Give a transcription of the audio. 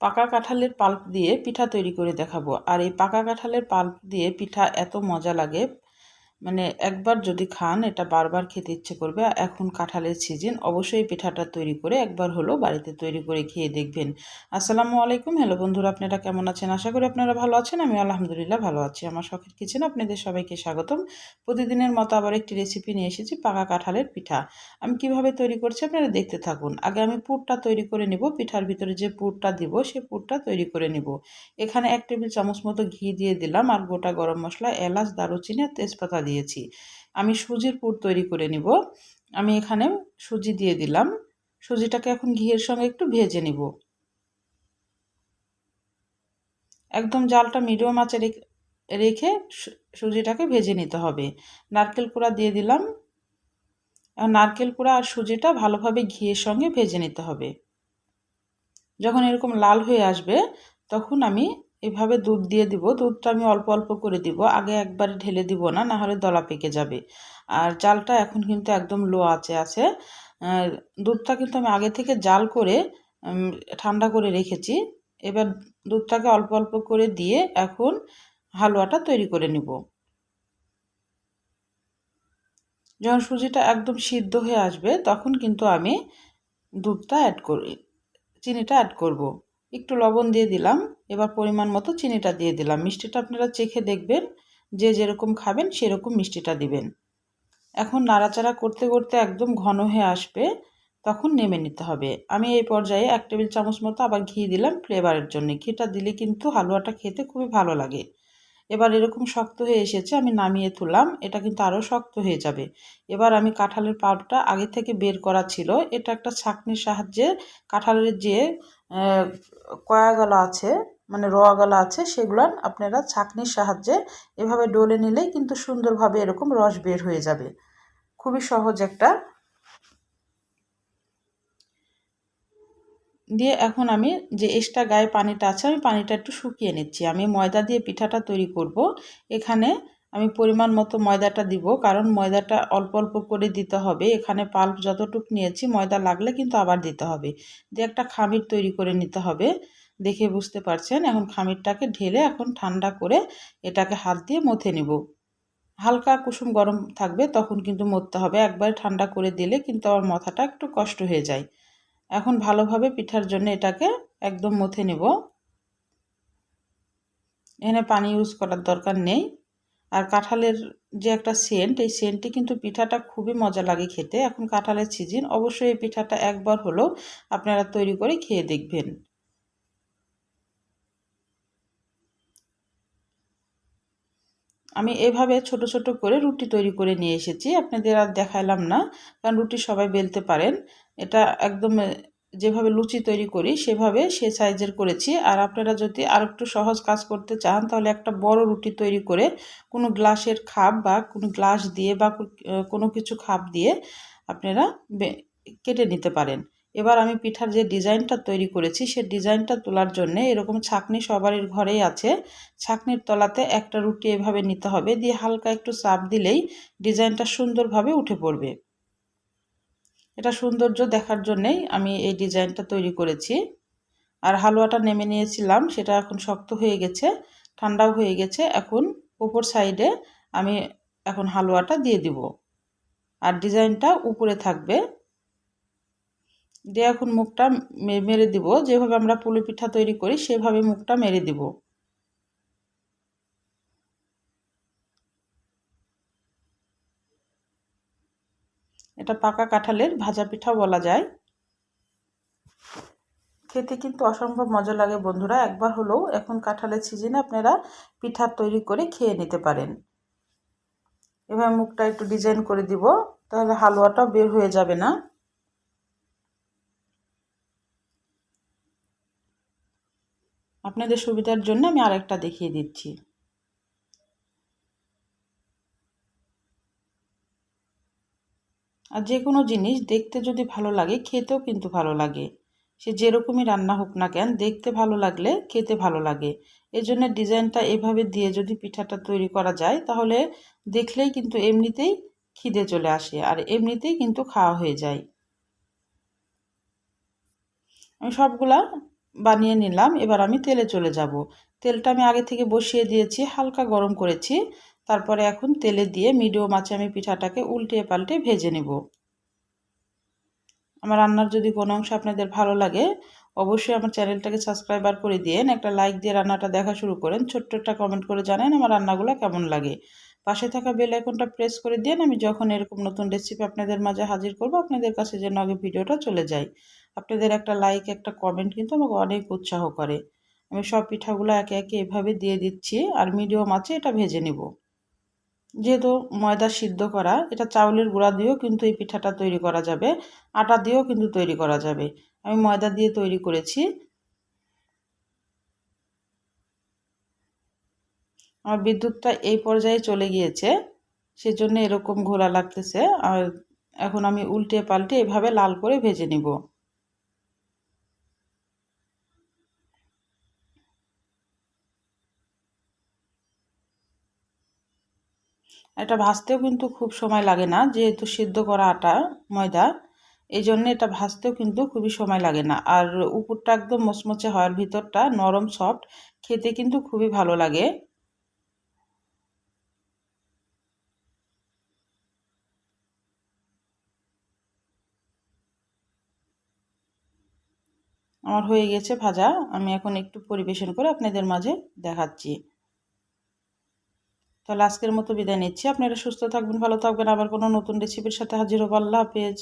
পাকা কাঁঠালের পাল্প দিয়ে পিঠা তৈরি করে দেখাবো। আর এই পাকা কাঁঠালের পাল্প দিয়ে পিঠা এত মজা লাগে, মানে একবার যদি খান এটা বারবার খেতে ইচ্ছে করবে। এখন কাঁঠালের সিজন, অবশ্যই পিঠাটা তৈরি করে একবার হলো বাড়িতে তৈরি করে খেয়ে দেখবেন। আসসালামু আলাইকুম, হ্যালো বন্ধুরা, আপনারা কেমন আছেন? আশা করি আপনারা ভালো আছেন। আমি আলহামদুলিল্লাহ ভালো আছি। আমার শখের কিচেনে আপনাদের সবাইকে স্বাগতম। প্রতিদিনের মতো আবার একটি রেসিপি নিয়ে এসেছি, পাকা কাঁঠালের পিঠা। আমি কিভাবে তৈরি করছি আপনারা দেখতে থাকুন। আগে আমি পুরটা তৈরি করে নিব। পিঠার ভিতরে যে পুরটা দিব সেই পুরটা তৈরি করে নিব। এখানে 1 টেবিল চামচ মতো ঘি দিয়ে দিলাম, আর গোটা গরম মশলা, এলাচ, দারুচিনি আর তেজপাতা দিয়েছি। আমি সুজির পুর তৈরি করে নিব। আমি এখানে সুজি দিয়ে দিলাম। সুজিটাকে এখন ঘিয়ের সঙ্গে একটু ভেজে নিব। একদম জালটা মিডিয়াম আঁচে রেখে সুজিটাকে ভেজে নিতে হবে। নারকেল কুড়া দিয়ে দিলাম। নারকেল কুড়া আর সুজিটা ভালোভাবে ঘিয়ের সঙ্গে ভেজে নিতে হবে। যখন এরকম লাল হয়ে আসবে তখন আমি এভাবে দুধ দিয়ে দিব। দুধটা আমি অল্প অল্প করে দিব, আগে একবারে ঢেলে দিব না, না হলে দলা পেকে যাবে। আর জালটা এখন কিন্তু একদম লো আঁচে আছে। দুধটা কিন্তু আমি আগে থেকে জাল করে ঠান্ডা করে রেখেছি। এবার দুধটাকে অল্প অল্প করে দিয়ে এখন হালুয়াটা তৈরি করে নিব। যখন সুজিটা একদম সিদ্ধ হয়ে আসবে তখন কিন্তু আমি দুধটা চিনিটা অ্যাড করব। একটু লবণ দিয়ে দিলাম। এবার পরিমাণ মতো চিনিটা দিয়ে দিলাম। মিষ্টিটা আপনারা চেখে দেখবেন, যে যেরকম খাবেন সেরকম মিষ্টিটা দিবেন। এখন নাড়াচাড়া করতে করতে একদম ঘন হয়ে আসবে, তখন নেমে নিতে হবে। আমি এই পর্যায়ে 1 টেবিল চামচ মতো আবার ঘি দিলাম ফ্লেভারের জন্য। ঘিটা দিলে কিন্তু হালুয়াটা খেতে খুবই ভালো লাগে। এবার এরকম শক্ত হয়ে এসেছে, আমি নামিয়ে তুললাম। এটা কিন্তু আরও শক্ত হয়ে যাবে। এবার আমি কাঁঠালের পাল্পটা আগে থেকে বের করা ছিল, এটা একটা ছাঁকনির সাহায্যে কাঁঠালের যে কয়াগুলো আছে, মানে রোয়াগুলো আছে, সেগুলো আপনারা ছাঁকনির সাহায্যে এভাবে ডলে নিলেই কিন্তু সুন্দরভাবে এরকম রস বের হয়ে যাবে। খুবই সহজ একটা। দিয়ে এখন আমি যে এক্সট্রা গায়ে পানিটা আছে, আমি পানিটা একটু শুকিয়ে নিচ্ছি। আমি ময়দা দিয়ে পিঠাটা তৈরি করব। এখানে আমি পরিমাণ মতো ময়দাটা দিব, কারণ ময়দাটা অল্প অল্প করে দিতে হবে। এখানে পাল্প যতটুকু নিয়েছি, ময়দা লাগলে কিন্তু আবার দিতে হবে। দিয়ে একটা খামির তৈরি করে নিতে হবে, দেখে বুঝতে পারছেন। এখন খামিরটাকে ঢেলে এখন ঠান্ডা করে এটাকে হাত দিয়ে মথে নিব। হালকা কুসুম গরম থাকবে তখন কিন্তু মথতে হবে। একবার ঠান্ডা করে দিলে কিন্তু আমার মাথাটা একটু কষ্ট হয়ে যায়। এখন ভালোভাবে পিঠার জন্য এটাকে একদম মথে নেব। এখানে পানি ইউজ করার দরকার নেই। আর কাঁঠালের যে একটা সেন্ট, এই সেন্টটি কিন্তু পিঠাটা খুবই মজা লাগে খেতে। এখন কাঁঠালের সিজন, অবশ্যই এই পিঠাটা একবার হলেও আপনারা তৈরি করে খেয়ে দেখবেন। আমি এভাবে ছোট ছোট করে রুটি তৈরি করে নিয়ে এসেছি, আপনাদের আর দেখাইলাম না, কারণ রুটি সবাই বেলতে পারেন। এটা একদম যেভাবে লুচি তৈরি করি সেভাবে সে সাইজের করেছি। আর আপনারা যদি আর একটু সহজ কাজ করতে চান তাহলে একটা বড় রুটি তৈরি করে কোনো গ্লাসের খাপ বা কোনো গ্লাস দিয়ে বা কোনো কিছু খাপ দিয়ে আপনারা কেটে নিতে পারেন। এবার আমি পিঠার যে ডিজাইনটা তৈরি করেছি সে ডিজাইনটা তোলার জন্য এরকম ছাঁকনি সবারই ঘরেই আছে। ছাঁকনির তলাতে একটা রুটি এভাবে নিতে হবে, দিয়ে হালকা একটু চাপ দিলেই ডিজাইনটা সুন্দরভাবে উঠে পড়বে। এটা সৌন্দর্য দেখার জন্যেই আমি এই ডিজাইনটা তৈরি করেছি। আর হালুয়াটা নেমে নিয়েছিলাম, সেটা এখন শক্ত হয়ে গেছে, ঠান্ডাও হয়ে গেছে। এখন উপর সাইডে আমি এখন হালুয়াটা দিয়ে দিব, আর ডিজাইনটা উপরে থাকবে। দিয়ে এখন মুখটা মেরে দিব, যেভাবে আমরা পুলি পিঠা তৈরি করি সেভাবে মুখটা মেরে দিব। এটা পাকা কাঁঠালের ভাজা পিঠাও বলা যায়। খেতে কিন্তু অসম্ভব মজা লাগে বন্ধুরা। একবার হলেও এখন কাঁঠালের সিজনে আপনারা পিঠা তৈরি করে খেয়ে নিতে পারেন। এভাবে মুখটা একটু ডিজাইন করে দিব, তাহলে হালুয়াটাও বের হয়ে যাবে না। আপনাদের সুবিধার জন্য আমি আরেকটা দেখিয়ে দিচ্ছি। আর যে কোনো জিনিস দেখতে যদি ভালো লাগে খেতেও কিন্তু ভালো লাগে। সে যেরকমই রান্না হোক না কেন, দেখতে ভালো লাগলে খেতে ভালো লাগে। এই জন্য ডিজাইনটা এভাবে দিয়ে যদি পিঠাটা তৈরি করা যায় তাহলে দেখলেই কিন্তু এমনিতেই খিদে চলে আসে, আর এমনিতেই কিন্তু খাওয়া হয়ে যায়। আমি সবগুলা বানিয়ে নিলাম। এবার আমি তেলে চলে যাব। তেলটা আমি আগে থেকে বসিয়ে দিয়েছি, হালকা গরম করেছি। তারপরে এখন তেলে দিয়ে মিডিয়াম আঁচে আমি পিঠাটাকে উল্টে পাল্টে ভেজে নেব। আমার রান্নার যদি কোনো অংশ আপনাদের ভালো লাগে, অবশ্যই আমার চ্যানেলটাকে সাবস্ক্রাইবার করে দিয়েন, একটা লাইক দিয়ে রান্নাটা দেখা শুরু করেন, ছোট্ট একটা কমেন্ট করে জানান আমার রান্নাগুলো কেমন লাগে। পাশে থাকা বেল আইকনটা প্রেস করে দিন, আমি যখন এরকম নতুন রেসিপি আপনাদের মাঝে হাজির করব আপনাদের কাছে যেন আগে ভিডিওটা চলে যায়। আপনাদের একটা লাইক, একটা কমেন্ট কিন্তু আমাকে অনেক উৎসাহ করে। আমি সব পিঠাগুলো একে একে এভাবে দিয়ে দিচ্ছি আর মিডিয়াম আঁচে এটা ভেজে নিব। যেহেতু ময়দা সিদ্ধ করা, এটা চাউলের গুঁড়া দিয়েও কিন্তু এই পিঠাটা তৈরি করা যাবে, আটা দিয়েও কিন্তু তৈরি করা যাবে। আমি ময়দা দিয়ে তৈরি করেছি। আমার বিদ্যুৎটা এই পর্যায়ে চলে গিয়েছে, সেজন্য এরকম ঘোলা লাগতেছে। আর এখন আমি উল্টে পাল্টে এভাবে লাল করে ভেজে নিব। এটা ভাজতেও কিন্তু খুব সময় লাগে না, যেহেতু সিদ্ধ করা আটা, ময়দা, এই জন্য এটা ভাজতেও কিন্তু খুবই সময় লাগে না। আর উপরটা একদম মচমচে হয়, ভিতরটা নরম সফট, খেতে কিন্তু খুবই ভালো লাগে। আমার হয়ে গেছে ভাজা। আমি এখন একটু পরিবেশন করে আপনাদের মাঝে দেখাচ্ছি। তাহলে আজকের মতো বিদায় নিচ্ছি। আপনারা সুস্থ থাকবেন, ভালো থাকবেন। আবার কোনো নতুন রেসিপির সাথে হাজির হবো। আল্লাহ হাফেজ।